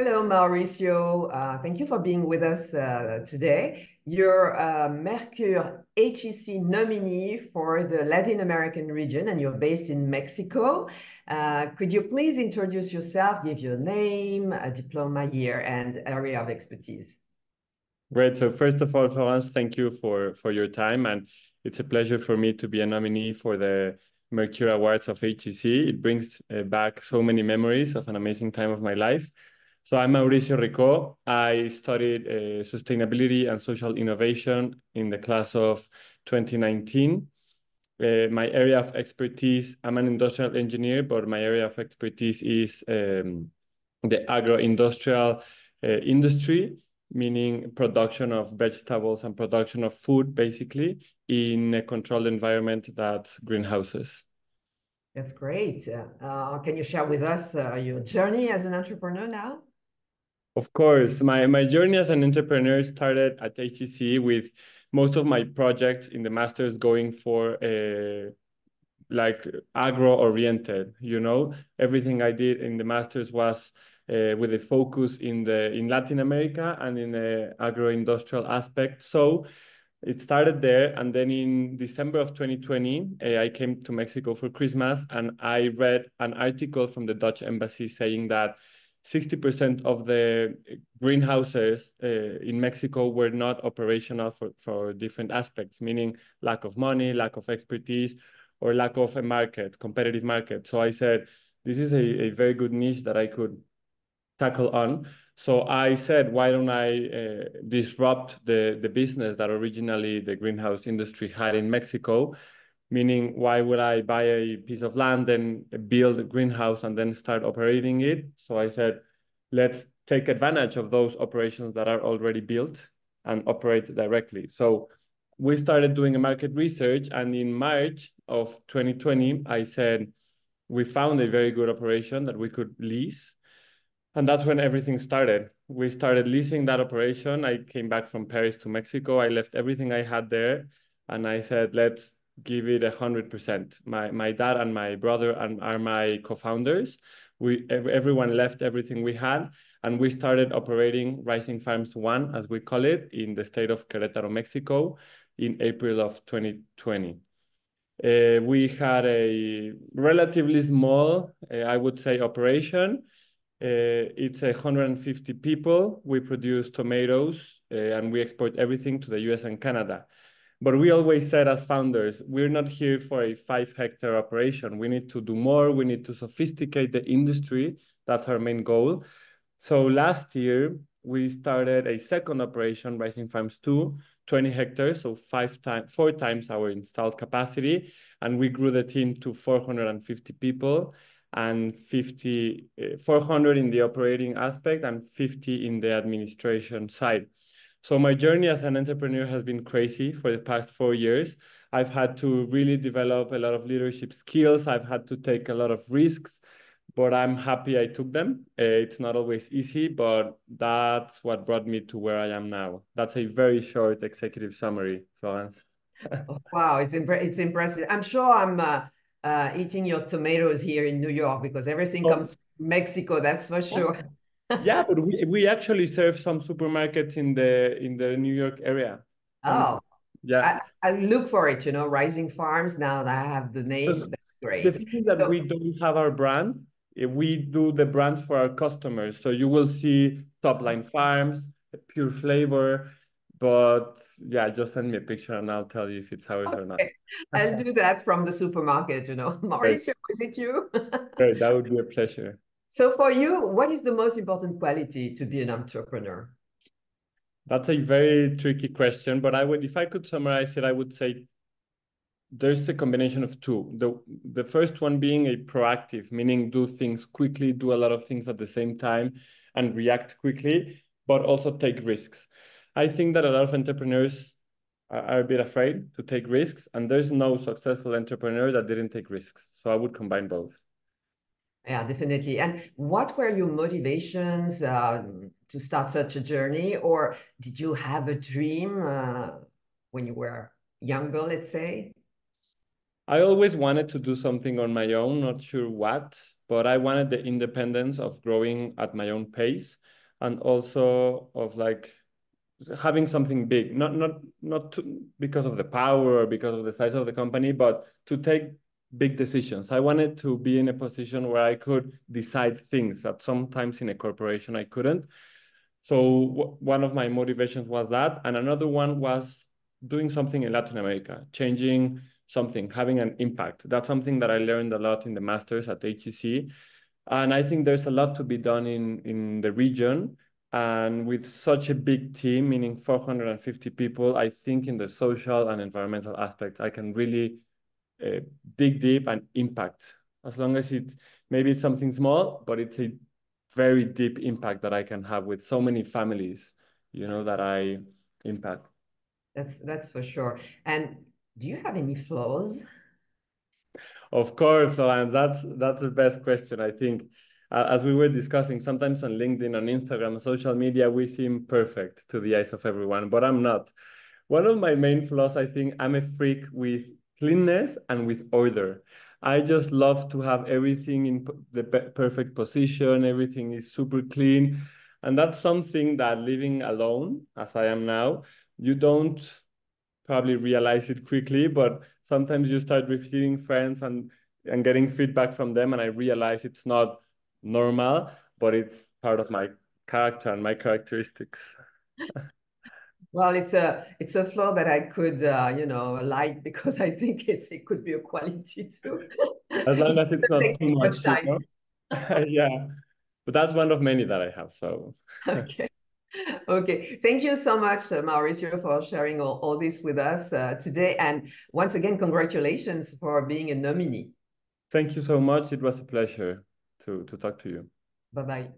Hello, Mauricio. Thank you for being with us today. You're a Mercure HEC nominee for the Latin American region, and you're based in Mexico. Could you please introduce yourself, give your name, a diploma year, and area of expertise? Great. So first of all, Florence, thank you for your time. And it's a pleasure for me to be a nominee for the Mercure Awards of HEC. It brings back so many memories of an amazing time of my life. So I'm Mauricio RICAUD. I studied sustainability and social innovation in the class of 2019. My area of expertise, I'm an industrial engineer, but my area of expertise is the agro-industrial industry, meaning production of vegetables and production of food, basically, in a controlled environment that's greenhouses. That's great. Can you share with us your journey as an entrepreneur now? Of course, my journey as an entrepreneur started at HEC with most of my projects in the master's going for like agro-oriented, Everything I did in the master's was with a focus in Latin America and in the agro-industrial aspect. So it started there, and then in December of 2020, I came to Mexico for Christmas, and I read an article from the Dutch embassy saying that 60% of the greenhouses in Mexico were not operational for different aspects, meaning lack of money, lack of expertise, or lack of a market, competitive market. So I said, this is a very good niche that I could tackle on. So I said, why don't I disrupt the business that originally the greenhouse industry had in Mexico? Meaning, why would I buy a piece of land and build a greenhouse and then start operating it? So I said, let's take advantage of those operations that are already built and operate directly. So we started doing a market research, and in March of 2020, I said, we found a very good operation that we could lease. And that's when everything started. We started leasing that operation. I came back from Paris to Mexico. I left everything I had there, and I said, let's give it 100%. My dad and my brother are my co-founders. Everyone left everything we had, and we started operating Rising Farms 1, as we call it, in the state of Querétaro, Mexico, in April of 2020. We had a relatively small, I would say, operation. It's 150 people. We produce tomatoes and we export everything to the US and Canada. But we always said as founders, we're not here for a 5-hectare operation. We need to do more. We need to sophisticate the industry. That's our main goal. So last year, we started a second operation, Rising Farms 2, 20 hectares, so 4 times our installed capacity. And we grew the team to 450 people and 400 in the operating aspect and 50 in the administration side. So my journey as an entrepreneur has been crazy for the past 4 years. I've had to really develop a lot of leadership skills. I've had to take a lot of risks, but I'm happy I took them. It's not always easy, but that's what brought me to where I am now. That's a very short executive summary, Florence. Oh, wow, it's impressive. I'm sure I'm eating your tomatoes here in New York because everything comes from Mexico, that's for sure. Yeah, but we actually serve some supermarkets in the New York area. Oh, yeah. I look for it, Rising Farms. Now that I have the name, that's great. The thing is that we don't have our brand. We do the brands for our customers. So you will see Top Line Farms, Pure Flavor, but yeah, just send me a picture and I'll tell you if it's ours or not. I'll do that from the supermarket, Mauricio, is it you? Great, that would be a pleasure. So for you, what is the most important quality to be an entrepreneur? That's a very tricky question, but if I could summarize it, I would say there's a combination of two. The first one being a proactive, meaning do things quickly, do a lot of things at the same time and react quickly, but also take risks. I think that a lot of entrepreneurs are a bit afraid to take risks, and there's no successful entrepreneur that didn't take risks. So I would combine both. Yeah, definitely. And what were your motivations to start such a journey? Or did you have a dream when you were younger, let's say? I always wanted to do something on my own, not sure what, but I wanted the independence of growing at my own pace and also of like having something big, not because of the power or because of the size of the company, but to take big decisions. I wanted to be in a position where I could decide things that sometimes in a corporation I couldn't. So one of my motivations was that, and another one was doing something in Latin America, changing something, having an impact. That's something that I learned a lot in the masters at HEC. And I think there's a lot to be done in the region. And with such a big team, meaning 450 people, I think in the social and environmental aspect, I can really dig deep and impact. As long as maybe it's something small, but it's a very deep impact that I can have with so many families, that I impact. That's for sure. And do you have any flaws? Of course, Florence, that's the best question, I think. As we were discussing, sometimes on LinkedIn, on Instagram, social media, we seem perfect to the eyes of everyone, but I'm not. One of my main flaws, I think, I'm a freak with cleanness and with order. I just love to have everything in the perfect position. Everything is super clean. And that's something that living alone, as I am now, you don't probably realize it quickly, but sometimes you start receiving friends and getting feedback from them, and I realize it's not normal, but it's part of my character and my characteristics. Well, it's a flaw that I could like, because I think it could be a quality too. As long It as it's doesn't not take too too much much, time. Yeah, but that's one of many that I have. So Okay. Okay. Thank you so much, Mauricio, for sharing all this with us today. And once again, congratulations for being a nominee. thank you so much. It was a pleasure to talk to you. Bye-bye.